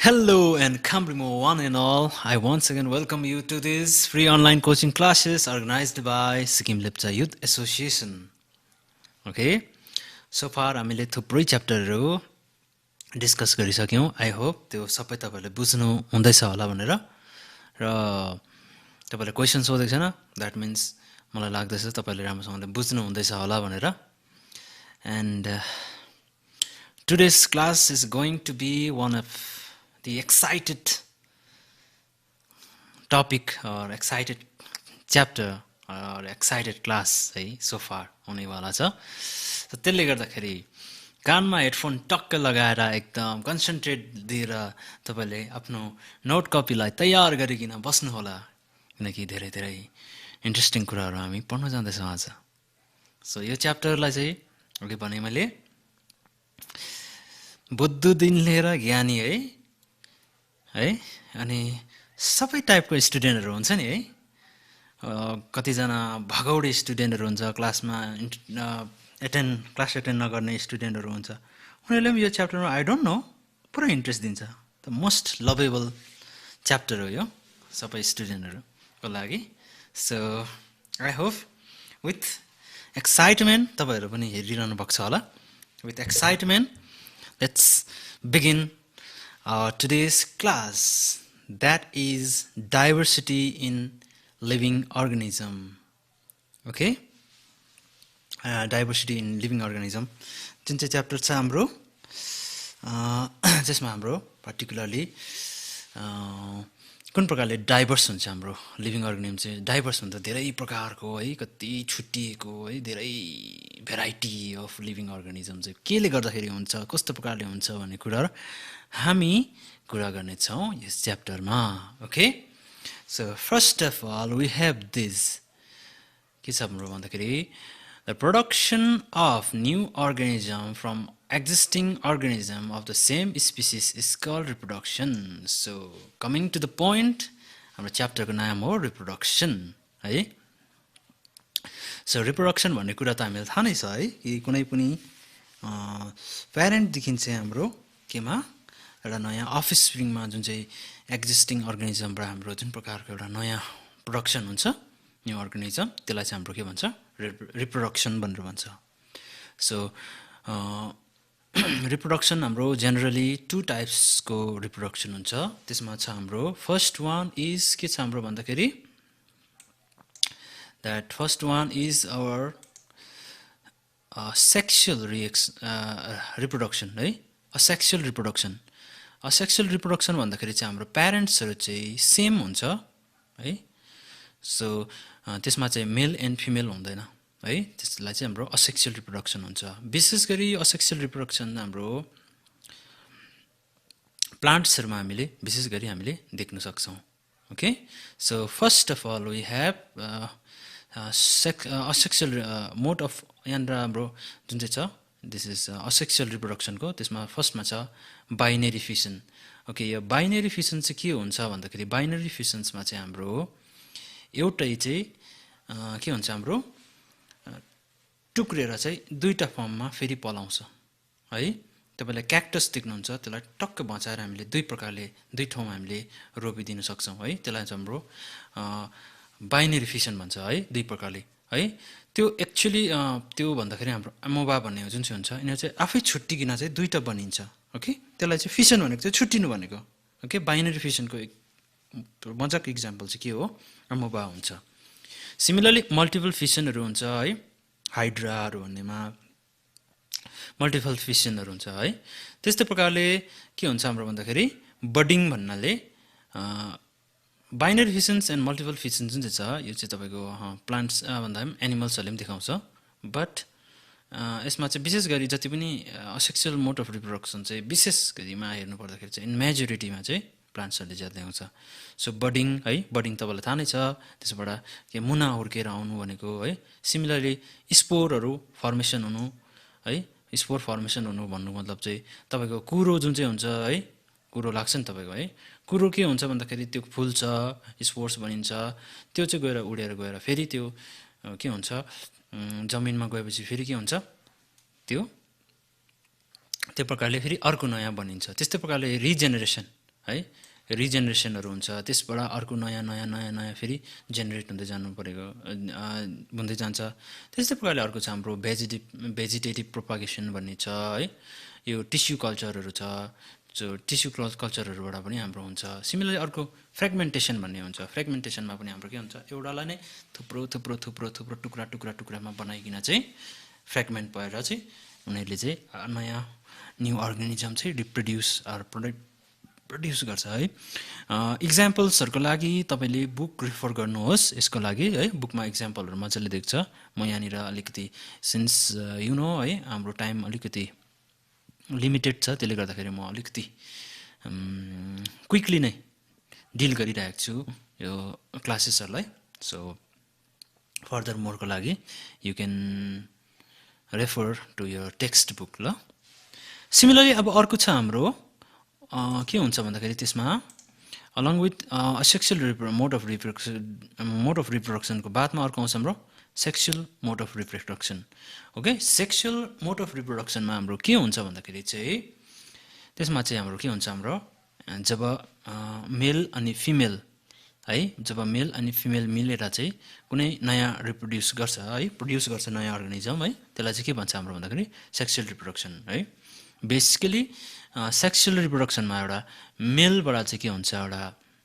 Hello and Kambrimo one and all. I once again welcome you to these free online coaching classes organized by Sikkim Lepcha Youth Association. Okay, so far हामीले थुप्रै च्याप्टरहरु discuss गरिसक्यौं. I hope त्यो सबै तपाईहरुले बुझ्नु हुँदैछ होला भनेर र तपाईहरुले क्वेशन सोधेको छैन. That means मलाई लाग्दैछ तपाईहरुले राम्रोसँगले बुझ्नु हुँदैछ होला भनेर. And today's class is going to be one of the excited topic or excited chapter or excited class so far हुनेवाला छ. So त्यसले गर्दाखेरि कानमा हेडफोन टक्क लगाएर एकदम कन्सन्ट्रेट दिएर तपाईले आफ्नो नोट कपीलाई तयार गरिकिन बस्नु होला किनकि धेरै धेरै इन्ट्रेस्टिङ कुराहरु हामी पढ्न जाँदैछौं आज. सो यो च्याप्टरलाई चाहिँ अघि भने मैले बुद्ध दिन लिएर ज्ञानी है अनि सबै टाइपको स्टुडेन्टहरु हुन्छ नि है. कति जना भगौडे स्टुडेन्टहरु हुन्छ क्लासमा क्लास अटेन्ड नगर्ने स्टुडेन्टहरु हुन्छ. उनीहरुले पनि यो च्याप्टरमा आई डोन्ट नो पुरै इन्ट्रेस्ट दिन्छ. द मोस्ट लभेबल च्याप्टर हो यो सबै स्टुडेन्टहरुको लागि. So I hope with excitement तपाईहरु पनि हेरिरहनु भएको छ होला. With excitement let's begin our today's class, that is diversity in living organism. Okay, diversity in living organism जुन चाहिँ च्याप्टर छ हाम्रो जसमा हाम्रो particularly कुन प्रकारले डाइभर्स हुन्छ हाम्रो लिभिङ अर्गानिजम चाहिँ. डाइभर्स हुन्छ धेरै प्रकारको है, कति छुट्टिएको है, धेरै भेराइटी अफ लिभिङ अर्गानिजम चाहिँ केले गर्दाखेरि हुन्छ, कस्तो प्रकारले हुन्छ भन्ने कुराहरु हामी कुरा गर्ने छौं यस च्याप्टरमा. Okay, so first of all we have this के छ हाम्रो भन्दाखेरि the production of new organism from existing organism of the same species is called reproduction. So coming to the point, हाम्रो च्याप्टरको नाम हो रिप्रोडक्सन है. सो रिप्रोडक्सन भन्ने कुरा त हामीलाई थाहा नै छ है कि कुनै पनि प्यारेन्ट देखिन्छ हाम्रो केमा एउटा नयाँ अफस्प्रिङमा जुन चाहिँ एक्जिस्टिङ अर्गानिजमबाट हाम्रो जुन प्रकारको एउटा नयाँ प्रोडक्सन हुन्छ न्यू अर्गानिजम, त्यसलाई चाहिँ हाम्रो के भन्छ रिप्रोडक्सन भनेर भन्छ. सो रिप्रोडक्सन हाम्रो जेनरली टु टाइप्सको रिप्रोडक्सन हुन्छ. त्यसमा छ हाम्रो फर्स्ट वान इज के छ हाम्रो भन्दाखेरि that first one is asexual reproduction है. Asexual reproduction. असेक्सुअल रिप्रोडक्सन भन्दाखेरि चाहिँ हाम्रो प्यारेन्ट्सहरु चाहिँ सेम हुन्छ है. सो त्यसमा चाहिँ मेल एन्ड फिमेल हुँदैन है. त्यसलाई चाहिँ हाम्रो असेक्सुअल रिप्रोडक्सन हुन्छ. विशेष गरी असेक्सुअल रिप्रोडक्सन हाम्रो प्लान्ट्सहरुमा हामीले विशेष गरी हामीले देख्न सक्छौं. Okay, so first of all we have asexual mode of यहाँनिर हाम्रो जुन चाहिँ छ दिस इज असेक्सुअल रिप्रोडक्सनको. त्यसमा फर्स्टमा छ बाइनरी फिसन. ओके, यो बाइनरी फिसन चाहिँ के हुन्छ भन्दाखेरि बाइनरी फिसन्समा चाहिँ हाम्रो एउटै चाहिँ के हुन्छ हाम्रो टुक्रेर चाहिँ दुईटा फर्ममा फेरि पलाउँछ है. तपाईले क्याक्टस देख्नुहुन्छ, त्यसलाई टक्क बचाएर हामीले दुई प्रकारले दुई ठाउँमा हामीले रोपिदिन सक्छौं है. त्यसलाई चाहिँ हाम्रो बाइनरी फिसन भन्छ है, दुई प्रकारले है. त्यो एक्चुअली त्यो भन्दाखेरि हाम्रो अमोबा भन्ने जुन चाहिँ हुन्छ यिनीहरु चाहिँ आफै छुट्टिकिन चाहिँ दुईटा बनिन्छ. ओके, त्यसलाई चाहिँ फिसन भनेको चाहिँ छुट्टिनु भनेको. ओके, बाइनरी फिसनको एक मजाको एक्जाम्पल चाहिँ के हो, अमोबा हुन्छ. सिमिलरली मल्टिपल फिसनहरु हुन्छ है. हाइड्राहरु भन्नेमा मल्टिपल फिसनहरु हुन्छ है. त्यस्तै प्रकारले के हुन्छ हाम्रो भन्दाखेरि बडिङ भन्नाले बाइनरी फिसन्स एन्ड मल्टिपल फिसन्स जुन चाहिँ छ यो चाहिँ तपाईको प्लान्ट्स भन्दा पनि एनिमल्सहरुले पनि देखाउँछ. बट यसमा चाहिँ विशेष गरी जति पनि असेक्सुअल मोड अफ रिप्रोडक्सन चाहिँ विशेष गरिमा हेर्नु पर्दाखेरि चाहिँ इन मेजोरिटीमा चाहिँ प्लान्ट्सहरुले ज्यादा देखाउँछ. सो बडिङ है, बडिङ तपाईलाई थाहा नै छ. त्यसबाट के मुना हुर्केर आउनु भनेको है. सिमिलरली स्पोरहरु फर्मेसन हुनु है. स्पोर फर्मेसन हुनु भन्नु मतलब चाहिँ तपाईको कुरो जुन चाहिँ हुन्छ है, कुरो लाग्छ नि तपाईको है. कुरो के हुन्छ भन्दाखेरि त्यो फुल्छ, स्पोर्स बनिन्छ, त्यो चाहिँ गएर उडेर गएर फेरि त्यो के हुन्छ जमिनमा गएपछि फेरि के हुन्छ त्यो प्रकारले फेरि अर्को नयाँ बनिन्छ. त्यस्तै प्रकारले रिजेनेरेसन है रिजेनेरेसनहरू हुन्छ, त्यसबाट अर्को नयाँ नयाँ नयाँ नयाँ फेरि जेनेरेट हुँदै जानु परेको हुँदै जान्छ। त्यस्तै प्रकारले अर्को छ हाम्रो भेजिटेटिभ प्रोपागेसन भन्ने छ है, यो टिस्यु कल्चरहरू छ, जो टिस्यु कल्चरहरूबाट पनि हाम्रो हुन्छ। सिमिलरली अर्को फ्रेगमेन्टेसन भन्ने हुन्छ, फ्रेगमेन्टेसनमा पनि हाम्रो के हुन्छ, एउटालाई नै थुप्रो थुप्रो थुप्रो थुप्रो टुक्रा टुक्रा टुक्रामा बनाइकन चाहिँ फ्रेगमेन्ट भएर चाहिँ उनीहरूले चाहिँ नयाँ न्यू अर्गानिजम चाहिँ रिप्रोड्युस प्रड्युस गर्छ है। इक्जाम्पल्सहरूको लागि तपाईँले बुक रिफर गर्नुहोस् यसको लागि है, बुकमा इक्जाम्पलहरू मजाले देख्छ। म यहाँनिर अलिकति सिन्स यु नो है हाम्रो टाइम अलिकति लिमिटेड छ, त्यसले गर्दाखेरि म अलिकति क्विकली नै डिल गरिरहेको छु यो क्लासेसहरूलाई। सो फर्दर मोरको लागि you can refer to your textbook ल। सिमिलरली अब अर्को छ हाम्रो के हुन्छ भन्दाखेरि त्यसमा along with sexual mode of रिप्रोडक्सनको बादमा अर्को आउँछ हाम्रो sexual mode of reproduction. Okay, sexual mode of रिप्रोडक्सनमा हाम्रो के हुन्छ भन्दाखेरि चाहिँ त्यसमा चाहिँ हाम्रो के हुन्छ, हाम्रो जब मेल अनि फिमेल है, जब मेल अनि फिमेल मिलेर चाहिँ कुनै नयाँ प्रड्युस गर्छ नयाँ अर्गानिजम है, त्यसलाई चाहिँ के भन्छ हाम्रो भन्दाखेरि सेक्सुअल रिप्रोडक्सन है। बेसिकली सेक्सुअल रिप्रोडक्सनमा एउटा मेलबाट चाहिँ के हुन्छ, एउटा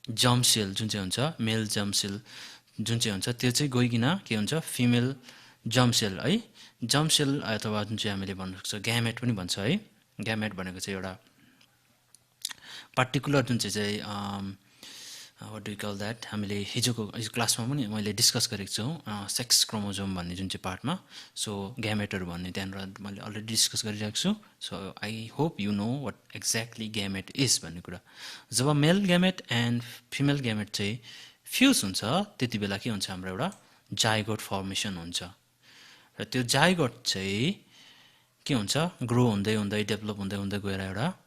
जर्म सेल जुन चाहिँ हुन्छ, मेल जर्म सेल जुन चाहिँ हुन्छ त्यो चाहिँ गइकन के हुन्छ फिमेल जर्म सेल है, जर्म सेल अथवा जुन चाहिँ हामीले भन्नु सक्छ ग्यामेट पनि भन्छ है। ग्यामेट भनेको चाहिँ एउटा पार्टिकुलर जुन चाहिँ वाट डु कल द्याट, हामीले हिजो क्लासमा पनि मैले डिस्कस गरेको छु सेक्स क्रोमोजोम भन्ने जुन चाहिँ पार्टमा। सो ग्यामेटहरू भन्ने त्यहाँनिर मैले अलरेडी डिस्कस गरिरहेको छु। So I hope you know what exactly gamete is भन्ने कुरा। जब male gamete and female gamete चाहिँ फ्युज हुन्छ त्यति बेला के हुन्छ, हाम्रो एउटा जाइगोट फर्मेसन हुन्छ र त्यो जाइगोट चाहिँ के हुन्छ, ग्रो हुँदै हुँदै डेभलप हुँदै हुँदै गएर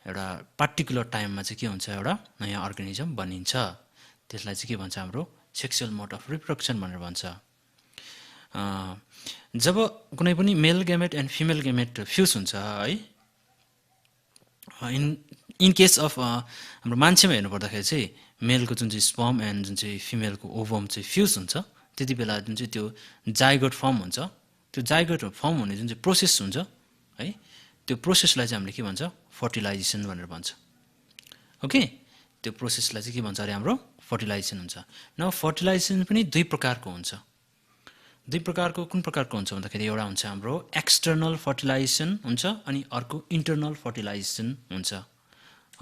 एउटा पार्टिकुलर टाइममा चाहिँ के हुन्छ, एउटा नयाँ अर्गानिजम बनिन्छ। त्यसलाई चाहिँ के भन्छ, हाम्रो सेक्सुअल मोड अफ रिप्रोडक्सन भनेर भन्छ। जब कुनै पनि male gamete and female gamete fuse हुन्छ है, इन केस अफ हाम्रो मान्छेमा हेर्नु पर्दाखेरि चाहिँ मेलको जुन चाहिँ स्पर्म एन्ड जुन चाहिँ फिमेलको ओभम चाहिँ फ्युज हुन्छ, त्यति बेला जुन चाहिँ त्यो जाइगोट फर्म हुन्छ, त्यो जाइगोट फर्म हुने जुन चाहिँ प्रोसेस हुन्छ है, त्यो प्रोसेसलाई चाहिँ हामीले के भन्छ, फर्टिलाइजेसन भनेर भन्छ। ओके, त्यो प्रोसेसलाई चाहिँ के भन्छ अरे, हाम्रो फर्टिलाइजेसन हुन्छ। न फर्टिलाइजेसन पनि दुई प्रकारको हुन्छ। दुई प्रकारको कुन प्रकारको हुन्छ भन्दाखेरि एउटा हुन्छ हाम्रो एक्सटर्नल फर्टिलाइजेसन हुन्छ अनि अर्को इन्टर्नल फर्टिलाइजेसन हुन्छ।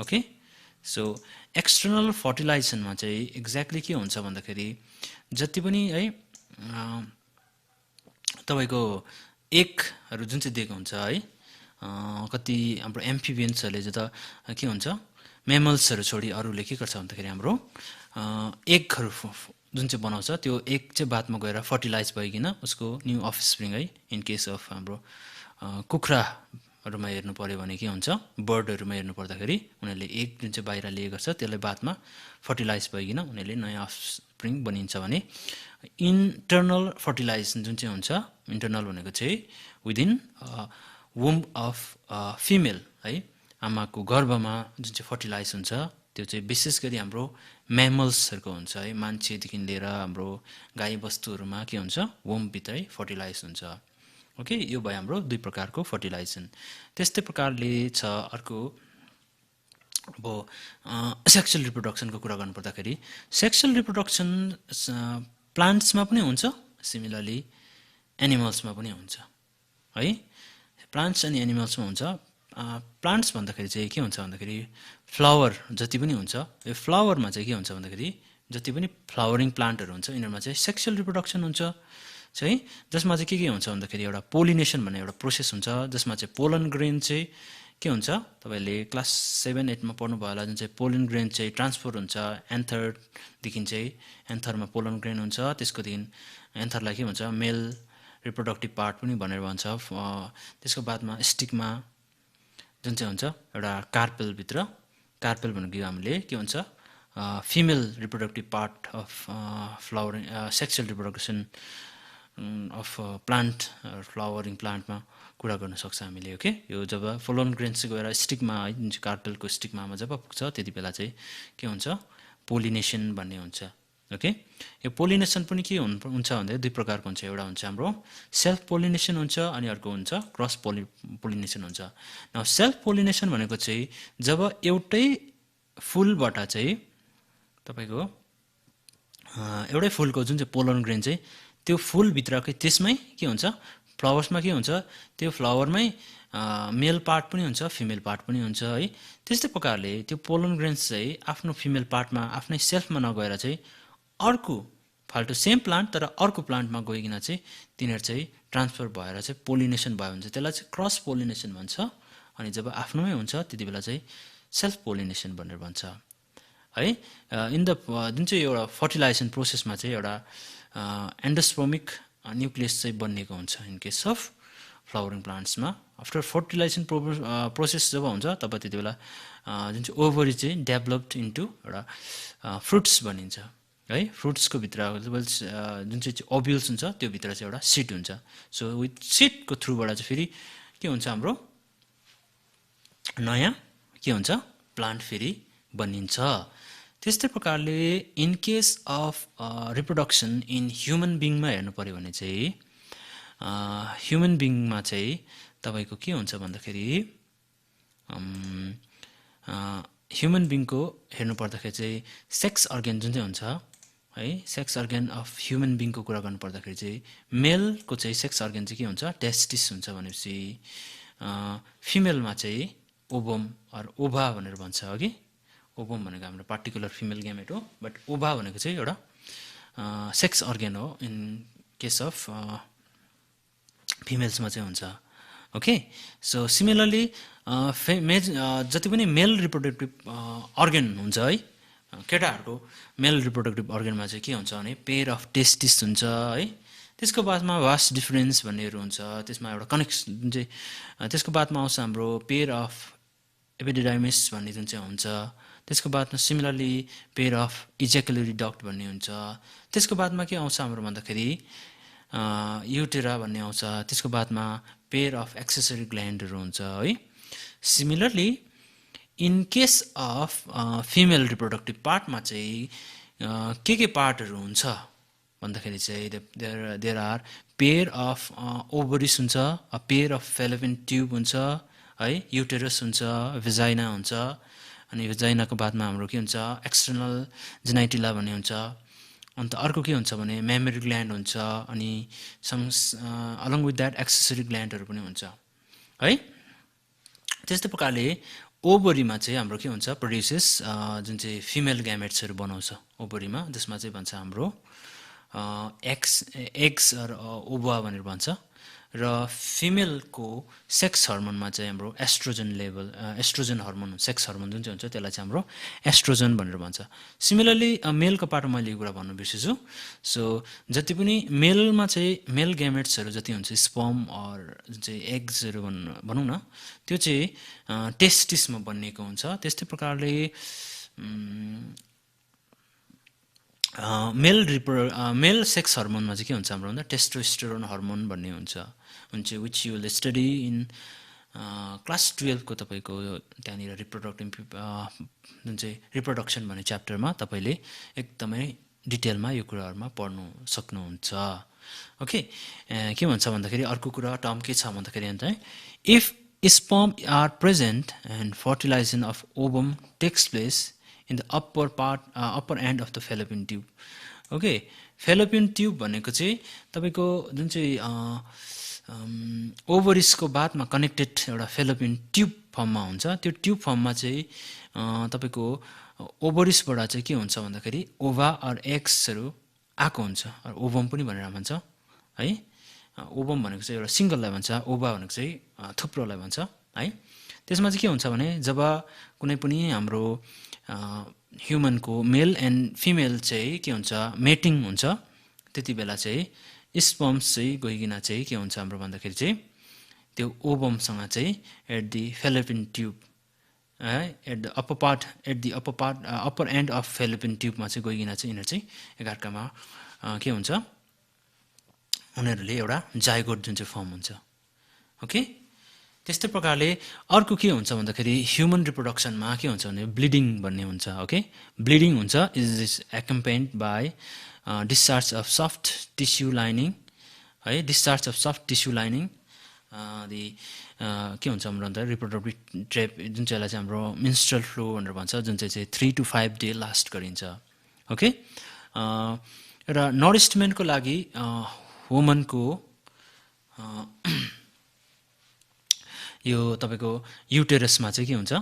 ओके, सो एक्सटर्नल फर्टिलाइजेसनमा चाहिँ एक्ज्याक्टली के हुन्छ भन्दाखेरि जति पनि है तपाईँको एगहरू जुन चाहिँ दिएको हुन्छ है, कति हाम्रो एम्फिबियन्सहरूले चाहिँ त के हुन्छ, मेमल्सहरू छोडी अरूले के गर्छ भन्दाखेरि हाम्रो एगहरू जुन चाहिँ बनाउँछ त्यो एग चाहिँ बादमा गएर फर्टिलाइज भइकन उसको न्यू अफस्प्रिङ है, इन केस अफ हाम्रो कुखुराहरूमा हेर्नु पऱ्यो भने के हुन्छ, बर्डहरूमा हेर्नु पर्दाखेरि उनीहरूले एग जुन चाहिँ बाहिर लिएको छ त्यसलाई बादमा फर्टिलाइज भइकन उनीहरूले नयाँ अफस्प्रिङ बनिन्छ भने इन्टर्नल फर्टिलाइजेसन जुन चाहिँ हुन्छ, इन्टर्नल भनेको चाहिँ विदिन वुम्ब अफ फिमेल है, आमाको गर्भमा जुन चाहिँ फर्टिलाइज हुन्छ त्यो चाहिँ विशेष गरी हाम्रो म्यामल्सहरूको हुन्छ है, मान्छेदेखि लिएर हाम्रो गाई बस्तुहरूमा के हुन्छ, वुम्बभित्रै फर्टिलाइज हुन्छ। ओके, यो भयो हाम्रो दुई प्रकारको फर्टिलाइजेसन। त्यस्तै प्रकारले छ अर्को अब सेक्सुअल रिप्रोडक्सनको कुरा गर्नुपर्दाखेरि सेक्सुअल रिप्रोडक्सन प्लान्ट्समा पनि हुन्छ, सिमिलरली एनिमल्समा पनि हुन्छ है। प्लान्ट्स अनि एनिमल्समा हुन्छ। प्लान्ट्स भन्दाखेरि चाहिँ के हुन्छ भन्दाखेरि फ्लावर जति पनि हुन्छ, यो फ्लावरमा चाहिँ के हुन्छ भन्दाखेरि जति पनि फ्लावरिङ प्लान्टहरू हुन्छ यिनीहरूमा चाहिँ सेक्सुअल रिप्रोडक्सन हुन्छ चाहिँ, जसमा चाहिँ के हुन्छ भन्दाखेरि एउटा पोलिनेसन भन्ने एउटा प्रोसेस हुन्छ, जसमा चाहिँ पोलन ग्रेन चाहिँ के हुन्छ, तपाईँले क्लास 7-8मा पढ्नुभयो होला, जुन चाहिँ पोलन ग्रेन चाहिँ ट्रान्सफर हुन्छ एन्थरदेखि चाहिँ, एन्थरमा पोलन ग्रेन हुन्छ, त्यसकोदेखि एन्थरलाई के भन्छ, मेल रिप्रोडक्टिभ पार्ट पनि भनेर भन्छ। त्यसको बादमा स्टिकमा जुन चाहिँ हुन्छ एउटा कार्पेलभित्र, कार्पेल भनेको हामीले के भन्छ, female reproductive part of flowering sexual reproduction of plant flowering प्लान्टमा कुरा गर्न सक्छ हामीले ओके यो जब पोलन ग्रेन चाहिँ गएर स्टिकमा है जुन चाहिँ कार्पेलको स्टिकमा जब पुग्छ त्यति बेला चाहिँ के हुन्छ पोलिनेसन भन्ने हुन्छ ओके यो पोलिनेसन पनि के हुन्छ भन्दा दुई प्रकारको हुन्छ एउटा हुन्छ हाम्रो सेल्फ पोलिनेसन हुन्छ अनि अर्को हुन्छ क्रस पोलिनेसन हुन्छ न सेल्फ पोलिनेसन भनेको चाहिँ जब एउटै फुलबाट चाहिँ तपाईको एउटै फुलको जुन चाहिँ पोलन ग्रेन चाहिँ त्यो फुलभित्रकै त्यसमै के हुन्छ फ्लावर्समा के हुन्छ त्यो फ्लावरमै मेल पार्ट पनि हुन्छ फिमेल पार्ट पनि हुन्छ है त्यस्तै प्रकारले त्यो पोलन ग्रेन्स चाहिँ आफ्नो फिमेल पार्टमा आफ्नै सेल्फमा नगएर चाहिँ अर्को फाल्टो सेम प्लान्ट तर अर्को प्लान्टमा गइकन चाहिँ तिनीहरू चाहिँ ट्रान्सफर भएर चाहिँ पोलिनेसन भयो हुन्छ त्यसलाई चाहिँ क्रस पोलिनेसन भन्छ अनि जब आफ्नोमै हुन्छ त्यति बेला चाहिँ सेल्फ पोलिनेसन भनेर भन्छ है इन द जुन चाहिँ एउटा फर्टिलाइजेसन प्रोसेसमा चाहिँ एउटा एन्डोस्पर्मिक न्युक्लियस चाहिँ बनिएको हुन्छ इन केस अफ फ्लावरिङ प्लान्ट्समा आफ्टर फर्टिलाइजेसन प्रोसेस जब हुन्छ तब त्यति बेला जुन चाहिँ ओभरी चाहिँ डेभलप्ड इन्टु एउटा फ्रुट्स बनिन्छ है फ्रुट्सको भित्र जुन चाहिँ ओभ्युल्स हुन्छ त्यो भित्र चाहिँ एउटा सिड हुन्छ सो विथ सिडको थ्रुबाट चाहिँ फेरि के हुन्छ हाम्रो नयाँ के हुन्छ प्लान्ट फेरि बनिन्छ त्यस्तै प्रकारले in case of reproduction in human बिङमा हेर्नु पऱ्यो भने चाहिँ ह्युमन बिङमा चाहिँ तपाईँको के हुन्छ भन्दाखेरि ह्युमन बिङको हेर्नु पर्दाखेरि चाहिँ सेक्स अर्गन जुन चाहिँ हुन्छ है सेक्स अर्गन अफ ह्युमन बिङको कुरा गर्नु पर्दाखेरि चाहिँ मेलको चाहिँ सेक्स अर्गन चाहिँ के हुन्छ टेस्टिस हुन्छ भनेपछि फिमेलमा चाहिँ ओभम अर ओभा भनेर भन्छ अघि ओभम भनेको हाम्रो पार्टिकुलर फिमेल ग्यामेट हो बट ओभा भनेको चाहिँ एउटा सेक्स अर्गन हो इन केस अफ फिमेल्समा चाहिँ हुन्छ ओके सो सिमिलरली जति पनि मेल रिप्रोडक्टिभ अर्गन हुन्छ है केटाहरूको मेल रिप्रोडक्टिभ अर्गनमा चाहिँ के हुन्छ भने पेयर अफ टेस्टिस हुन्छ है त्यसको बादमा वास्ट डिफरेन्स भन्नेहरू हुन्छ त्यसमा एउटा कनेक्सन जुन चाहिँ त्यसको बादमा आउँछ हाम्रो पेयर अफ एपिडिडाइमिस भन्ने जुन चाहिँ हुन्छ त्यसको बादमा similarly pair of ejaculatory duct भन्ने हुन्छ त्यसको बादमा के आउँछ हाम्रो भन्दाखेरि युटेरा भन्ने आउँछ त्यसको बादमा पेयर अफ एक्सेसरी ग्ल्यान्डहरू हुन्छ है similarly in case of female reproductive पार्टमा चाहिँ के पार्टहरू हुन्छ भन्दाखेरि चाहिँ there are pair of ovaries हुन्छ पेयर अफ फेलोपियन ट्युब हुन्छ है युटेरस हुन्छ भेजाइना हुन्छ अनि भेजाइनाको बादमा हाम्रो के हुन्छ एक्सटर्नल जेनाइटिला भन्ने हुन्छ अन्त अर्को के हुन्छ भने मेमोरी ग्ल्यान्ड हुन्छ अनि some along with that accessory ग्ल्यान्डहरू पनि हुन्छ है त्यस्तै प्रकारले ओभरीमा चाहिँ हाम्रो के हुन्छ प्रड्युसेस जुन चाहिँ फिमेल ग्यामेट्सहरू बनाउँछ ओभरीमा त्यसमा चाहिँ भन्छ हाम्रो एग्स ओभा भनेर भन्छ र फिमेलको सेक्स हर्मोनमा चाहिँ हाम्रो oestrogen level oestrogen hormone sex hormone जुन चाहिँ हुन्छ त्यसलाई चाहिँ हाम्रो एस्ट्रोजन भनेर भन्छ सिमिलरली मेलको पार्टमा मैले यो कुरा भन्नु बिर्सेछु सो जति पनि मेलमा चाहिँ मेल ग्यामेट्सहरू जति हुन्छ स्पर्म अर जुन चाहिँ एग्सहरू भनौँ न त्यो चाहिँ टेस्टिसमा बनिएको हुन्छ त्यस्तै प्रकारले मेल सेक्स हर्मोनमा चाहिँ के हुन्छ हाम्रो भन्दा टेस्टोस्टेरोन हर्मोन भन्ने हुन्छ which you will study in class 12 को तपाईँको त्यहाँनिर रिप्रोडक्टिभ जुन चाहिँ रिप्रोडक्सन भन्ने च्याप्टरमा तपाईँले एकदमै डिटेलमा यो कुराहरूमा पढ्नु सक्नुहुन्छ ओके के भन्छ भन्दाखेरि अर्को कुरा टर्म के छ भन्दाखेरि अन्त if sperm are present and fertilisation of ovum takes place in the upper end of the fallopian tube okay fallopian tube भनेको चाहिँ तपाईँको जुन चाहिँ ओभरिसको बादमा कनेक्टेड एउटा फेलोपियन ट्युब फर्ममा हुन्छ त्यो ट्युब फर्ममा चाहिँ तपाईँको ओभरिसबाट चाहिँ के हुन्छ भन्दाखेरि ओभा अर एग्सहरू आएको हुन्छ ओभम पनि भनेर भन्छ है ओभम भनेको चाहिँ एउटा सिङ्गललाई भन्छ ओभा भनेको चाहिँ थुप्रोलाई भन्छ है त्यसमा चाहिँ के हुन्छ भने जब कुनै पनि हाम्रो ह्युमनको मेल एन्ड फिमेल चाहिँ के हुन्छ मेटिङ हुन्छ त्यति बेला चाहिँ स्पर्म्स चाहिँ गइकन चाहिँ के हुन्छ हाम्रो भन्दाखेरि चाहिँ त्यो ओभमसँग चाहिँ एट दि फेलोपियन ट्युब है at the upper end of Fallopian ट्युबमा चाहिँ गइकन चाहिँ यिनीहरू चाहिँ एकाअर्कामा के हुन्छ उनीहरूले एउटा जाइगोट जुन चाहिँ फर्म हुन्छ ओके त्यस्तै प्रकारले अर्को के हुन्छ भन्दाखेरि ह्युमन रिप्रोडक्सनमा के हुन्छ भने ब्लिडिङ भन्ने हुन्छ ओके ब्लिडिङ हुन्छ is accompanied by discharge of soft tissue lining है discharge of soft tissue lining दि के हुन्छ हाम्रो अन्त रिप्रोडक्टिभ ट्रेप जुन चाहिँलाई चाहिँ हाम्रो मेन्स्ट्रुअल फ्लो भनेर भन्छ जुन चाहिँ 3 to 5 डे लास्ट गरिन्छ ओके र नरिस्टमेन्टको लागि वुमनको यो तपाईँको युटेरसमा चाहिँ के हुन्छ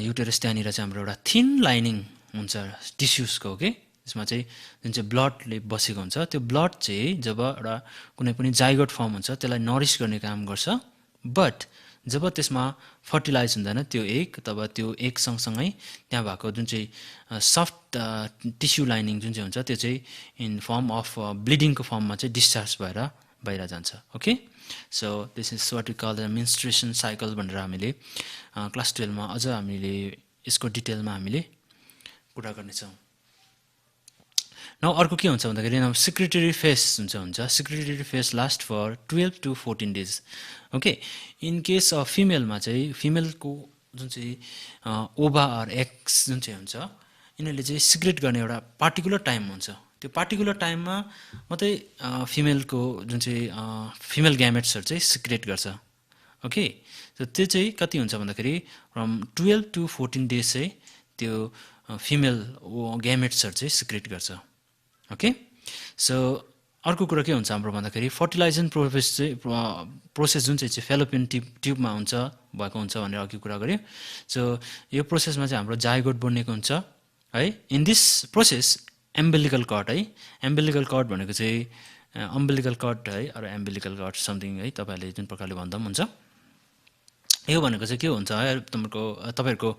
युटेरस त्यहाँनिर चाहिँ हाम्रो एउटा थिन लाइनिङ हुन्छ टिस्युजको ओके त्यसमा चाहिँ जुन चाहिँ ब्लडले बसेको हुन्छ त्यो ब्लड चाहिँ जब एउटा कुनै पनि जाइगोट फर्म हुन्छ त्यसलाई नरिस गर्ने काम गर्छ बट जब त्यसमा फर्टिलाइज हुँदैन त्यो एग तब त्यो एग सँगसँगै त्यहाँ भएको जुन चाहिँ सफ्ट टिस्यु लाइनिङ जुन चाहिँ हुन्छ त्यो चाहिँ इन फर्म अफ ब्लिडिङको फर्ममा चाहिँ डिस्चार्ज भएर बाहिर जान्छ okay so this is what we call the menstruation cycle भनेर हामीले क्लास 12मा अझ हामीले यसको डिटेलमा हामीले कुरा गर्नेछौँ न अर्को के हुन्छ भन्दाखेरि सिक्रेटरी फेस हुन्छ secretory phase last for 12 to 14 days okay in case of फिमेलमा चाहिँ फिमेलको जुन चाहिँ ओभा अर एक्स जुन चाहिँ हुन्छ यिनीहरूले चाहिँ सिक्रेट गर्ने एउटा पार्टिकुलर टाइम हुन्छ त्यो पार्टिकुलर टाइममा मात्रै फिमेलको जुन चाहिँ फिमेल ग्यामेट्सहरू चाहिँ सिक्रेट गर्छ ओके सो त्यो चाहिँ कति हुन्छ भन्दाखेरि फ्रम 12 to 14 डेज चाहिँ त्यो फिमेल ग्यामेट्सहरू चाहिँ सिक्रेट गर्छ ओके सो अर्को कुरा के हुन्छ हाम्रो भन्दाखेरि फर्टिलाइजेसन प्रोसेस जुन चाहिँ फेलोपियन ट्युबमा हुन्छ भएको हुन्छ भनेर अघि कुरा गऱ्यो सो यो प्रोसेसमा चाहिँ हाम्रो जाइगोट बनिएको हुन्छ है in this process umbilical cut है एम्बिलिकल कट भनेको चाहिँ अम्बिलिकल कट है अरू एम्बिलिकल कट समथिङ है तपाईँहरूले जुन प्रकारले भन्दा पनि हुन्छ यो भनेको चाहिँ के हुन्छ है तपाईँहरूको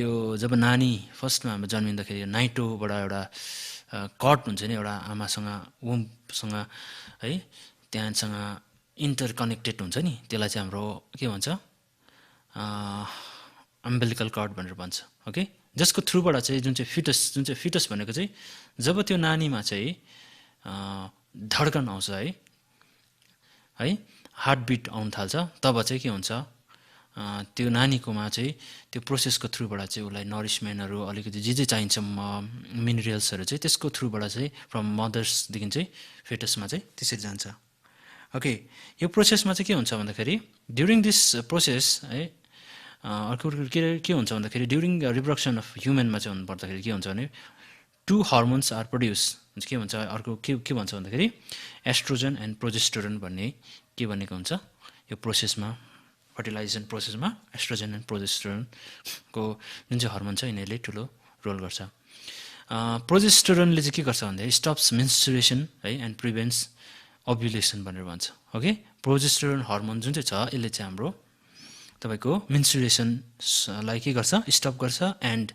यो जब नानी फर्स्टमा हाम्रो जन्मिँदाखेरि नाइटोबाट एउटा कट हुन्छ नि एउटा आमासँग वुम्पसँग है त्यहाँसँग इन्टरकनेक्टेड हुन्छ नि त्यसलाई चाहिँ हाम्रो के भन्छ अम्बिलिकल कट भनेर भन्छ ओके जसको थ्रुबाट चाहिँ जुन चाहिँ फिटस भनेको चाहिँ जब त्यो नानीमा चाहिँ धड्कन आउँछ है हार्टबिट आउन थाल्छ तब चाहिँ के हुन्छ त्यो नानीकोमा चाहिँ त्यो प्रोसेसको थ्रुबाट चाहिँ उसलाई नरिसमेन्टहरू अलिकति जे चाहिन्छ मिनरल्सहरू चाहिँ त्यसको थ्रुबाट चाहिँ फ्रम मदर्सदेखि चाहिँ फेटसमा चाहिँ त्यसरी जान्छ ओके यो प्रोसेसमा चाहिँ के हुन्छ भन्दाखेरि ड्युरिङ दिस प्रोसेस है अर्को के हुन्छ भन्दाखेरि ड्युरिङ रिप्रोडक्सन अफ ह्युमनमा चाहिँ भन्नुपर्दाखेरि के हुन्छ भने 2 हर्मोन्स आर प्रड्युस के भन्छ अर्को के भन्छ भन्दाखेरि एस्ट्रोजन एन्ड प्रोजेस्टेरोन भन्ने के भनेको हुन्छ यो प्रोसेसमा फर्टिलाइजेसन प्रोसेसमा एस्ट्रोजन एन्ड प्रोजेस्टेरोनको जुन चाहिँ हर्मोन छ यिनीहरूले ठुलो रोल गर्छ प्रोजेस्टेरोनले चाहिँ के गर्छ भन्दाखेरि स्टप्स मेन्स्ट्रुएसन है एन्ड प्रिभेन्ट्स ओभ्युलेसन भनेर भन्छ ओके प्रोजेस्टेरोन हर्मोन जुन चाहिँ छ यसले चाहिँ हाम्रो तपाईँको मेन्स्ट्रुएसनलाई के गर्छ स्टप गर्छ एन्ड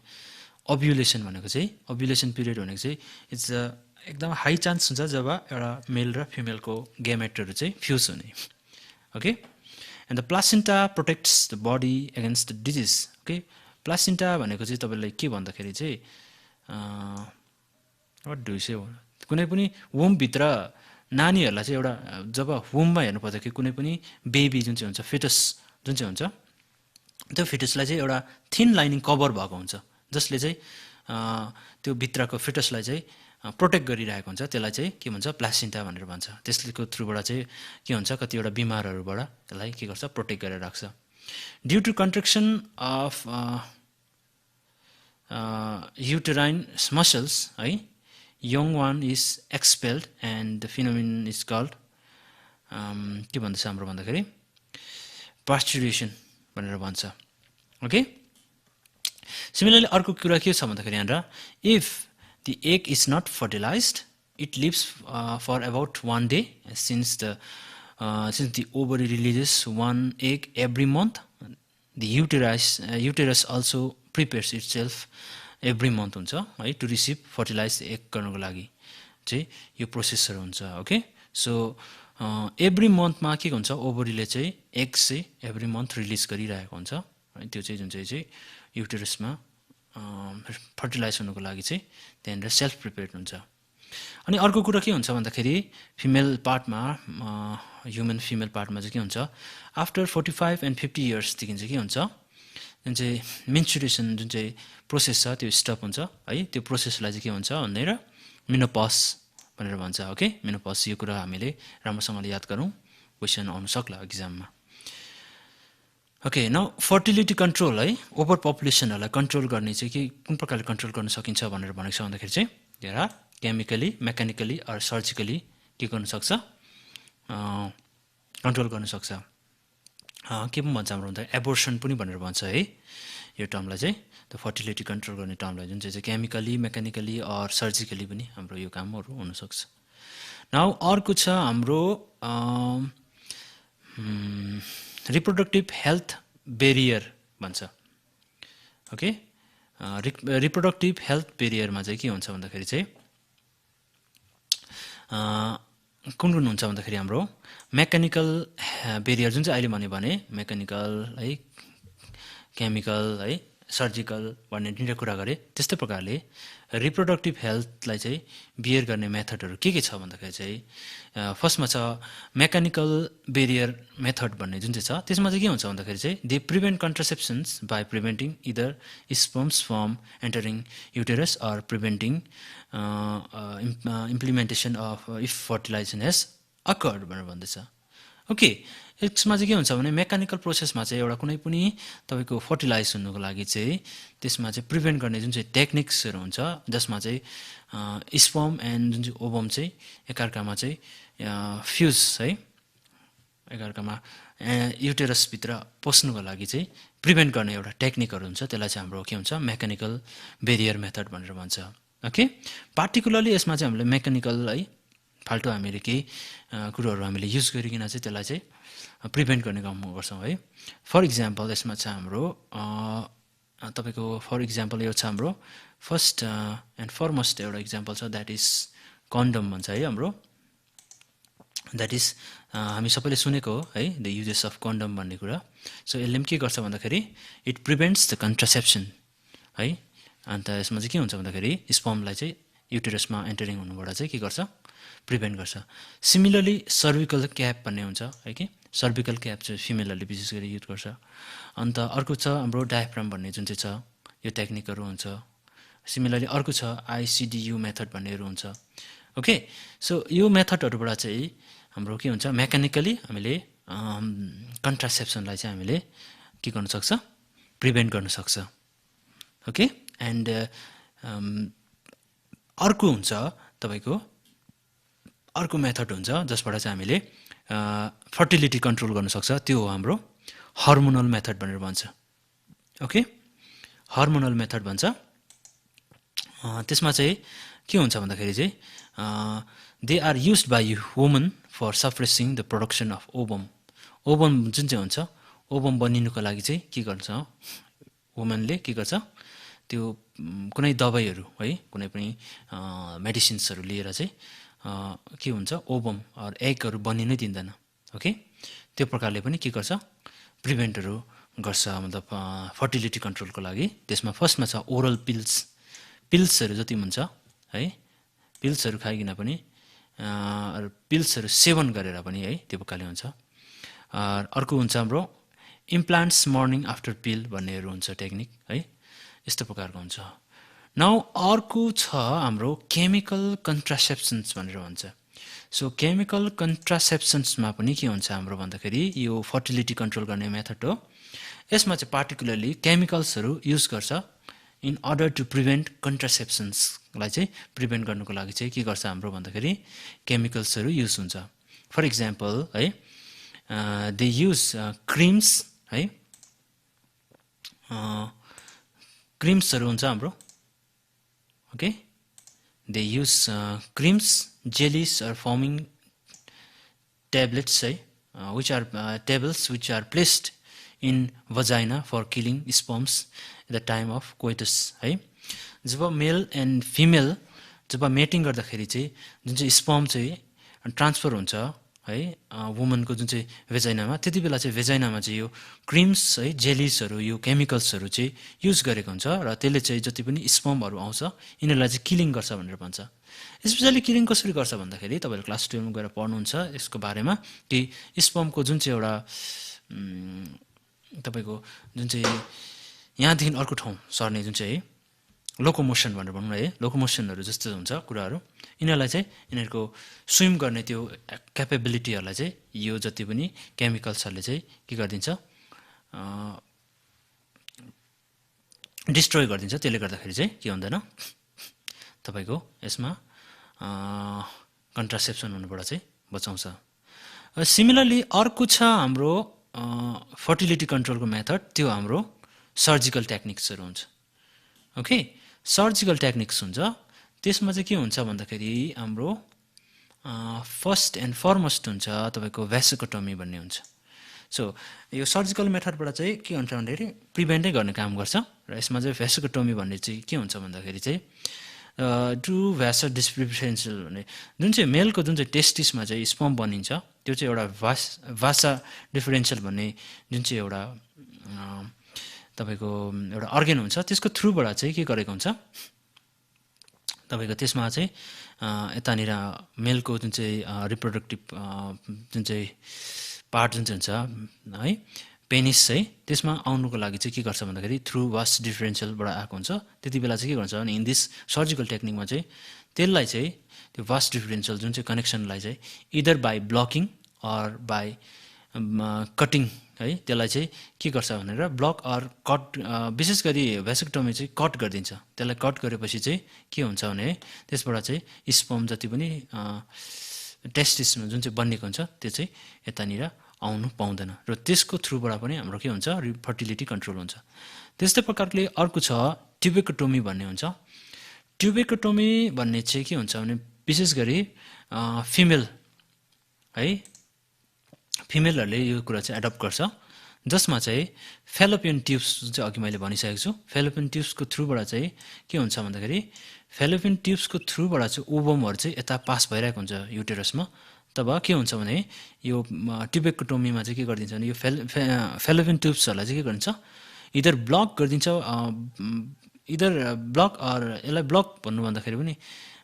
ओभ्युलेसन भनेको चाहिँ ओभ्युलेसन पिरियड भनेको चाहिँ इट्स एकदम हाई चान्स हुन्छ जब एउटा मेल र फिमेलको ग्यामेटहरू चाहिँ फ्युज हुने okay and the placenta protects the body against the disease okay placenta भनेको चाहिँ तपाईँलाई के भन्दाखेरि चाहिँ वाट डु से कुनै पनि वुमभित्र नानीहरूलाई चाहिँ एउटा जब वुममा हेर्नुपर्छ कि कुनै पनि बेबी जुन चाहिँ हुन्छ फिटस जुन चाहिँ हुन्छ त्यो फिटसलाई चाहिँ एउटा थिन लाइनिङ कभर भएको हुन्छ जसले चाहिँ त्यो भित्रको फिटसलाई चाहिँ प्रोटेक्ट गरिरहेको हुन्छ त्यसलाई चाहिँ के भन्छ प्लासेन्टा भनेर भन्छ त्यसको थ्रुबाट चाहिँ के हुन्छ कतिवटा बिमारहरूबाट त्यसलाई के गर्छ प्रोटेक्ट गरेर राख्छ due to contraction of uterine muscles है young one is expelled and the phenomenon is called के भन्दछ हाम्रो भन्दाखेरि पास्चुरेसन भनेर भन्छ ओके सिमिलरली अर्को कुरा के छ भन्दाखेरि यहाँनिर if the egg is not fertilized it lives for about 1 day since the ovary releases one egg every month the uterus also prepares itself every month हुन्छ है to receive fertilized egg गर्नको लागि चाहिँ यो प्रोसेसहरू हुन्छ ओके सो एभ्री मन्थमा के हुन्छ ओभरीले चाहिँ एग चाहिँ एभ्री मन्थ रिलिज गरिरहेको हुन्छ है त्यो चाहिँ जुन चाहिँ युटेरसमा फर्टिलाइज हुनुको लागि चाहिँ त्यहाँनिर सेल्फ प्रिपेयर्ड हुन्छ अनि अर्को कुरा के हुन्छ भन्दाखेरि फिमेल पार्टमा ह्युमन फिमेल पार्टमा चाहिँ के हुन्छ आफ्टर 45 एन्ड 50 इयर्सदेखि चाहिँ के हुन्छ जुन चाहिँ मेन्सुरेसन जुन चाहिँ प्रोसेस छ त्यो स्टप हुन्छ है त्यो प्रोसेसलाई चाहिँ के हुन्छ भनेर मेनोपज भनेर भन्छ ओके मेनोपज यो कुरा हामीले राम्रोसँगले याद गरौँ क्वेसन आउन सक्ला एक्जाममा ओके नाउ फर्टिलिटी कन्ट्रोल है ओभर पपुलेसनहरूलाई कन्ट्रोल गर्ने चाहिँ के कुन प्रकारले कन्ट्रोल गर्न सकिन्छ भनेर भनेको छ भन्दाखेरि चाहिँ there are chemically mechanically or surgically के गर्न सक्छ कन्ट्रोल गर्न सक्छ के पनि भन्छ हाम्रो भन्दा एबोर्सन पनि भनेर भन्छ है यो टर्मलाई चाहिँ त फर्टिलिटी कन्ट्रोल गर्ने टर्मलाई जुन चाहिँ केमिकली मेकानिकली अर सर्जिकली पनि हाम्रो यो कामहरू हुनसक्छ नाउ अर्को छ हाम्रो रिप्रोडक्टिभ हेल्थ बेरियर भन्छ ओके रिप्रोडक्टिभ हेल्थ बेरियरमा चाहिँ के हुन्छ भन्दाखेरि चाहिँ कुन कुन हुन्छ भन्दाखेरि हाम्रो मेकानिकल बेरियर जुन चाहिँ अहिले भने मेकानिकल है केमिकल है सर्जिकल भन्ने दुईवटा कुरा गरेँ त्यस्तै प्रकारले रिप्रोडक्टिभ हेल्थलाई चाहिँ बियर गर्ने मेथडहरू के छ भन्दाखेरि चाहिँ फर्स्टमा छ मेकानिकल बेरियर मेथड भन्ने जुन चाहिँ छ त्यसमा चाहिँ के हुन्छ भन्दाखेरि चाहिँ they prevent contraceptions by preventing either sperms from entering uterus or preventing implementation of if fertilization has occurred भनेर भन्दैछ ओके यसमा चाहिँ के हुन्छ भने मेकानिकल प्रोसेसमा चाहिँ एउटा कुनै पनि तपाईँको फर्टिलाइज हुनुको लागि चाहिँ त्यसमा चाहिँ प्रिभेन्ट गर्ने जुन चाहिँ टेक्निक्सहरू हुन्छ जसमा चाहिँ स्पर्म एन्ड जुन चाहिँ ओभम चाहिँ एकअर्कामा चाहिँ फ्युज है एकअर्कामा युटेरसभित्र पस्नुको लागि चाहिँ प्रिभेन्ट गर्ने एउटा टेक्निकहरू हुन्छ त्यसलाई चाहिँ हाम्रो के हुन्छ मेकानिकल बेरियर मेथड भनेर भन्छ ओके पार्टिकुलरली यसमा चाहिँ हामीले मेकानिकल है फाल्टो हामीले केही कुरोहरू हामीले युज गरिकन चाहिँ त्यसलाई चाहिँ प्रिभेन्ट गर्ने काम गर्छौँ है फर इक्जाम्पल यसमा छ हाम्रो तपाईँको फर इक्जाम्पल यो छ हाम्रो फर्स्ट एन्ड फरमोस्ट एउटा इक्जाम्पल छ द्याट इज कन्डम भन्छ है हाम्रो द्याट इज हामी सबैले सुनेको हो है द युजेस अफ कन्डम भन्ने कुरा सो यसले पनि के गर्छ भन्दाखेरि इट प्रिभेन्ट्स द कन्ट्रासेप्सन है अन्त यसमा चाहिँ के हुन्छ भन्दाखेरि स्पर्मलाई चाहिँ युटेरसमा एन्टरिङ हुनुबाट चाहिँ के गर्छ प्रिभेन्ट गर्छ सिमिलरली सर्भिकल क्याप भन्ने हुन्छ है कि सर्भिकल क्याप चाहिँ फिमेलहरूले विशेष गरी युज गर्छ अन्त अर्को छ हाम्रो डायफ्राम भन्ने जुन चाहिँ छ यो टेक्निकहरू हुन्छ सिमिलरली अर्को छ आइसिडियु मेथड भन्नेहरू हुन्छ ओके सो यो मेथडहरूबाट चाहिँ हाम्रो के हुन्छ मेकानिकली हामीले कन्ट्रासेप्सनलाई चाहिँ हामीले के गर्न सक्छ प्रिभेन्ट गर्न सक्छ ओके एन्ड अर्को हुन्छ तपाईँको अर्को मेथड हुन्छ जसबाट चाहिँ हामीले फर्टिलिटी कन्ट्रोल गर्न सक्छ त्यो हो हाम्रो हर्मोनल मेथड भनेर भन्छ ओके हर्मोनल मेथड भन्छ त्यसमा चाहिँ के हुन्छ भन्दाखेरि चाहिँ they are used by woman for suppressing the production of ovum ovum जुन चाहिँ हुन्छ ओभम बनिनुको लागि चाहिँ के गर्छ वुमनले के गर्छ त्यो कुनै दबाईहरू है कुनै पनि मेडिसिन्सहरू लिएर चाहिँ के हुन्छ ओभम अर एगहरू बनिनै दिँदैन ओके त्यो प्रकारले पनि के गर्छ प्रिभेन्टहरू गर्छ मतलब फर्टिलिटी कन्ट्रोलको लागि त्यसमा फर्स्टमा छ ओरल पिल्सहरू जति हुन्छ है पिल्सहरू खाइकन पनि पिल्सहरू सेवन गरेर पनि है त्यो प्रकारले हुन्छ अर्को हुन्छ हाम्रो इम्प्लान्ट्स मर्निङ आफ्टर पिल भन्नेहरू हुन्छ टेक्निक है यस्तो प्रकारको हुन्छ नाउ अर्को छ हाम्रो केमिकल कन्ट्रासेप्सन्स भनेर भन्छ सो केमिकल कन्ट्रासेप्सन्समा पनि के हुन्छ हाम्रो भन्दाखेरि यो फर्टिलिटी कन्ट्रोल गर्ने मेथड हो यसमा चाहिँ पार्टिकुलरली केमिकल्सहरू युज गर्छ इन अर्डर टु प्रिभेन्ट कन्ट्रासेप्सन्सलाई चाहिँ प्रिभेन्ट गर्नुको लागि चाहिँ के गर्छ हाम्रो भन्दाखेरि केमिकल्सहरू युज हुन्छ फर इक्जाम्पल है दे युज क्रिम्स है क्रिम्सहरू हुन्छ हाम्रो okay they use creams jellies or forming tablets which are tablets which are placed in vagina for killing sperms at the time of coitus है जब मेल एन्ड फिमेल जब mating गर्दाखेरि चाहिँ जुन चाहिँ स्पर्म चाहिँ ट्रान्सफर हुन्छ है वुमनको जुन चाहिँ भेजाइनामा, त्यति बेला चाहिँ भेजाइनामा चाहिँ यो क्रिम्स है जेलिसहरू यो केमिकल्सहरू चाहिँ युज गरेको हुन्छ र त्यसले चाहिँ जति पनि स्पर्महरू आउँछ यिनीहरूलाई चाहिँ किलिङ गर्छ भनेर भन्छ। स्पेसली किलिङ कसरी गर्छ भन्दाखेरि तपाईँहरू क्लास 12मा गएर पढ्नुहुन्छ यसको बारेमा कि स्पर्मको जुन चाहिँ एउटा तपाईँको जुन चाहिँ यहाँदेखि अर्को ठाउँ सर्ने जुन चाहिँ है लोकोमोसन भनेर भनौँ न है, लोकोमोसनहरू जस्तो हुन्छ कुराहरू, यिनीहरूलाई चाहिँ यिनीहरूको स्विम गर्ने त्यो क्यापेबिलिटीहरूलाई चाहिँ यो जति पनि केमिकल्सहरूले चाहिँ के गरिदिन्छ डिस्ट्रोय गरिदिन्छ। त्यसले गर्दाखेरि चाहिँ के हुँदैन तपाईँको यसमा कन्ट्रासेप्सन हुनुबाट चाहिँ बचाउँछ। सिमिलरली अर्को छ हाम्रो फर्टिलिटी कन्ट्रोलको मेथड, त्यो हाम्रो सर्जिकल टेक्निक्सहरू हुन्छ। ओके, सर्जिकल टेक्निक्स हुन्छ, त्यसमा चाहिँ के हुन्छ भन्दाखेरि हाम्रो फर्स्ट एन्ड फरमोस्ट हुन्छ तपाईँको भेसेकोटोमी भन्ने हुन्छ। सो यो सर्जिकल मेथडबाट चाहिँ के हुन्छ भन्दाखेरि प्रिभेन्टै गर्ने काम गर्छ र यसमा चाहिँ भेसेकोटोमी भन्ने चाहिँ के हुन्छ भन्दाखेरि चाहिँ टु भ्यासा डिस्ट्रिब्युसन्सल भन्ने जुन चाहिँ मेलको जुन चाहिँ टेस्टिसमा चाहिँ स्पर्म बनिन्छ त्यो चाहिँ एउटा भासा डिफरेन्सियल भन्ने जुन चाहिँ एउटा तपाईँको एउटा अर्गेन हुन्छ, त्यसको थ्रुबाट चाहिँ के गरेको हुन्छ तपाईँको त्यसमा चाहिँ यतानिर मेलको जुन चाहिँ रिप्रोडक्टिभ जुन चाहिँ पार्ट जुन चाहिँ हुन्छ है पेनिस चाहिँ त्यसमा आउनुको लागि चाहिँ के गर्छ भन्दाखेरि थ्रु वास डिफरेन्सियलबाट आएको हुन्छ। त्यति बेला चाहिँ के गर्छ भने इन दिस सर्जिकल टेक्निकमा चाहिँ त्यसलाई चाहिँ त्यो वास डिफरेन्सियल जुन चाहिँ कनेक्सनलाई चाहिँ either by blocking or by cutting है त्यसलाई चाहिँ के गर्छ भनेर ब्लक अर कट, विशेष गरी भेसेक्टोमी चाहिँ कट गरिदिन्छ। त्यसलाई कट गरेपछि चाहिँ के हुन्छ भने त्यसबाट चाहिँ स्पर्म जति पनि टेस्टिसमा जुन चाहिँ बनिएको हुन्छ त्यो चाहिँ यतानिर आउनु पाउँदैन र त्यसको थ्रुबाट पनि हाम्रो के हुन्छ फर्टिलिटी कन्ट्रोल हुन्छ। त्यस्तै प्रकारले अर्को छ ट्युबेकोटोमी भन्ने हुन्छ। ट्युबेकोटोमी भन्ने चाहिँ के हुन्छ भने विशेष गरी फिमेल है फिमेलहरूले यो कुरा चाहिँ एडप्ट गर्छ, जसमा चाहिँ फेलोपियन ट्युब्स जुन चाहिँ अघि मैले भनिसकेको छु, फेलोपियन ट्युब्सको थ्रुबाट चाहिँ के हुन्छ भन्दाखेरि फेलोपियन ट्युब्सको थ्रुबाट चाहिँ ओभमहरू चाहिँ यता पास भइरहेको हुन्छ युटेरसमा। तब के हुन्छ भने यो ट्युबेकोटोमीमा चाहिँ के गरिदिन्छ भने यो फेलोपियन ट्युब्सहरूलाई चाहिँ के गरिन्छ इदर ब्लक गरिदिन्छ, इदर ब्लक अर यसलाई ब्लक भन्नु भन्दाखेरि पनि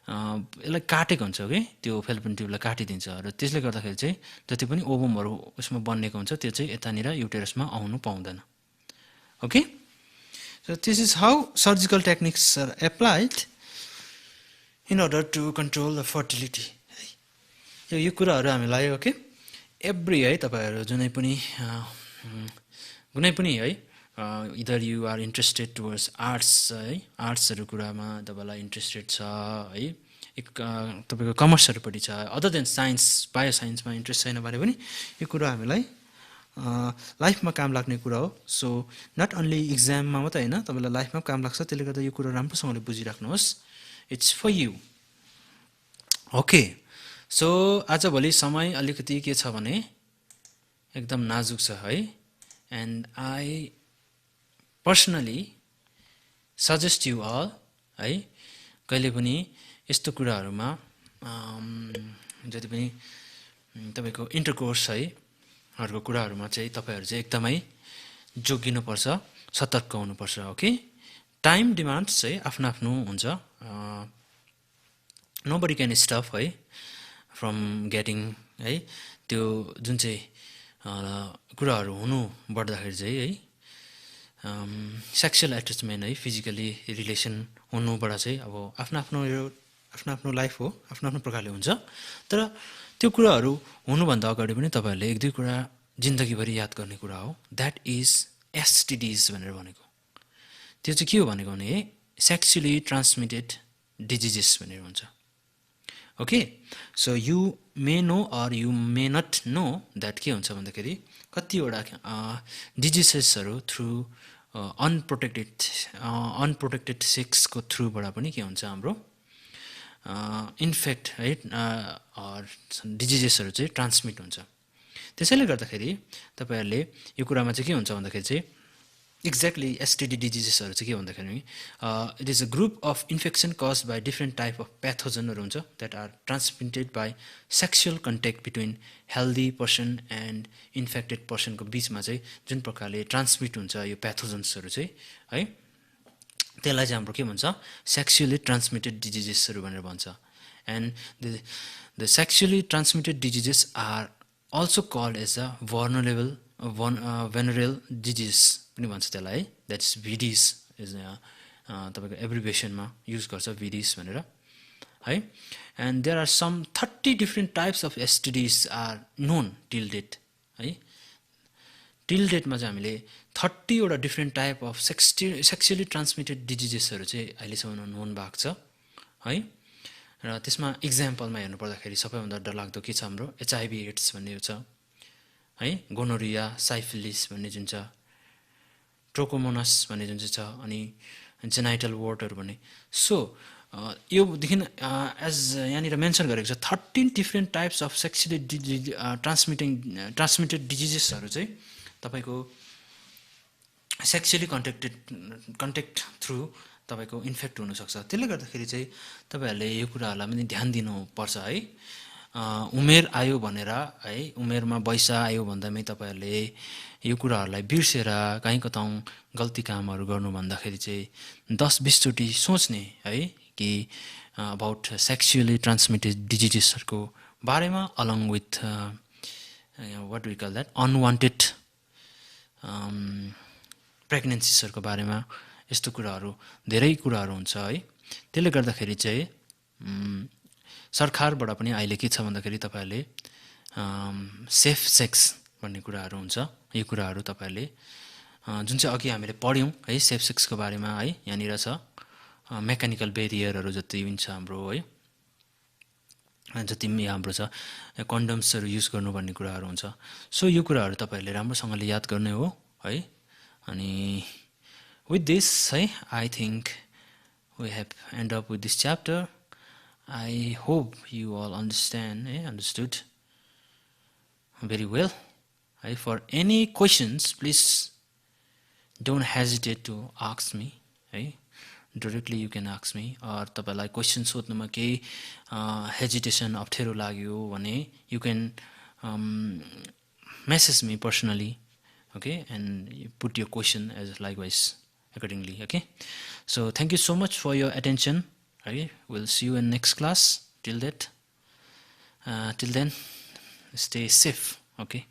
यसलाई काटेको हुन्छ कि त्यो फेलोपियन ट्युबलाई काटिदिन्छ र त्यसले गर्दाखेरि चाहिँ जति पनि ओभमहरू उसमा बनिएको हुन्छ त्यो चाहिँ यतानिर युटेरसमा आउनु पाउँदैन। Okay, so this is how surgical techniques are applied in order to control the fertility. यो कुराहरू हामीलाई ओके एभ्री है तपाईँहरू जुनै पनि कुनै पनि है either you are interested towards arts है, आर्ट्सहरू कुरामा तपाईँलाई इन्ट्रेस्टेड छ है, तपाईँको कमर्सहरूपट्टि छ, अदर देन साइन्स बायो साइन्समा इन्ट्रेस्ट छैन भने पनि यो कुरा हामीलाई लाइफमा काम लाग्ने कुरा हो। सो नट अन्ली इक्जाममा मात्रै होइन तपाईँलाई लाइफमा काम लाग्छ, त्यसले गर्दा यो कुरा राम्रोसँगले बुझिराख्नुहोस्, it's for you. Okay, so आजभोलि समय अलिकति के छ भने एकदम नाजुक छ है, and I personally suggest you all है कहिले पनि यस्तो कुराहरूमा जति पनि तपाईँको इन्टरकोर्स है हरूको कुराहरूमा चाहिँ तपाईँहरू चाहिँ एकदमै जोगिनुपर्छ, सतर्क हुनुपर्छ। ओके, टाइम डिमान्ड्स चाहिँ आफ्नो आफ्नो हुन्छ, नोबडी क्यान स्टप है फ्रम गेटिङ है त्यो जुन चाहिँ कुराहरू हुनु बढ्दाखेरि चाहिँ है सेक्सुअल एट्याचमेन्ट है फिजिकली रिलेसन हुनुबाट चाहिँ अब आफ्नो लाइफ हो, आफ्नो प्रकारले हुन्छ। तर त्यो कुराहरू हुनुभन्दा अगाडि पनि तपाईँहरूले एक दुई कुरा जिन्दगीभरि याद गर्ने कुरा हो, द्याट इज एसटिडिज भनेर भनेको। त्यो चाहिँ के हो भनेको भने सेक्सुअली ट्रान्समिटेड डिजिजेस भनेर हुन्छ। Okay, so you may know or you may not know that के हुन्छ भन्दाखेरि कतिवटा डिजिजेसहरू थ्रु अनप्रोटेक्टेड सेक्सको थ्रुबाट पनि के हुन्छ हाम्रो इन्फेक्ट है डिजिजेसहरू चाहिँ ट्रान्समिट हुन्छ। त्यसैले गर्दाखेरि तपाईँहरूले यो कुरामा चाहिँ के हुन्छ भन्दाखेरि चाहिँ एक्ज्याक्टली एसटिडी डिजिजेसहरू चाहिँ के भन्दाखेरि it is a group of infection caused by different type of प्याथोजनहरू हुन्छ that are transmitted by sexual contact between healthy person and infected पर्सनको बिचमा चाहिँ जुन प्रकारले ट्रान्समिट हुन्छ यो प्याथोजन्सहरू चाहिँ है त्यसलाई चाहिँ हाम्रो के भन्छ सेक्सुअली ट्रान्समिटेड डिजिजेसहरू भनेर भन्छ and the sexually transmitted diseases are also called as a venereal disease पनि भन्छ त्यसलाई है द्याट इज भिडिस इज तपाईँको एब्रिभेसनमा युज गर्छ भिडिस भनेर है and there are some 30 different types of STDs are known till date है टिल डेटमा चाहिँ हामीले 30वटा different type of sexually transmitted डिजिजेसहरू चाहिँ अहिलेसम्म नोन भएको छ है र त्यसमा इक्जाम्पलमा हेर्नु पर्दाखेरि सबैभन्दा डरलाग्दो के छ हाम्रो एचआइभी एड्स भन्ने छ है गोनोरिया साइफिलिस भन्ने जुन छ ट्रोकोमोनस भन्ने जुन चाहिँ छ अनि जेनाइटल वर्डहरू भन्ने सो योदेखि एज यहाँनिर मेन्सन गरेको छ 13 different types of sexually transmitted डिजिजेसहरू चाहिँ तपाईँको सेक्सुअली कन्ट्याक्ट थ्रु तपाईँको इन्फेक्ट हुनसक्छ त्यसले गर्दाखेरि चाहिँ तपाईँहरूले यो कुराहरूलाई पनि ध्यान दिनुपर्छ है उमेर आयो भनेर है उमेरमा वयस आयो भन्दामै तपाईँहरूले यो कुराहरूलाई बिर्सेर कहीँ कतौँ गल्ती कामहरू गर्नु भन्दाखेरि चाहिँ 10-20 चोटि सोच्ने है कि अबाउट सेक्सुअली ट्रान्समिटेड डिजिजेसहरूको बारेमा along with what we call that unwanted प्रेग्नेन्सिसहरूको बारेमा यस्तो कुराहरू धेरै कुराहरू हुन्छ है त्यसले गर्दाखेरि चाहिँ सरकारबाट पनि अहिले के छ भन्दाखेरि तपाईँहरूले सेफ सेक्स भन्ने कुराहरू हुन्छ यो कुराहरू तपाईँहरूले जुन चाहिँ अघि हामीले पढ्यौँ है सेफ सेक्सको बारेमा है यहाँनिर छ मेकानिकल बेरियरहरू जति पनि छ हाम्रो है जति पनि हाम्रो छ कन्डम्सहरू युज गर्नुपर्ने कुराहरू हुन्छ सो यो कुराहरू तपाईँहरूले राम्रोसँगले याद गर्ने हो है अनि with this I think we have end up with this chapter. I hope you all understood very well. For any questions please don't hesitate to ask me directly you can ask me or तपाईलाई question सोध्नुमा केही hesitation अप्ठ्यारो लाग्यो भने you can message me personally okay and you put your question as likewise accordingly okay so thank you so much for your attention okay we'll see you in next class till then stay safe okay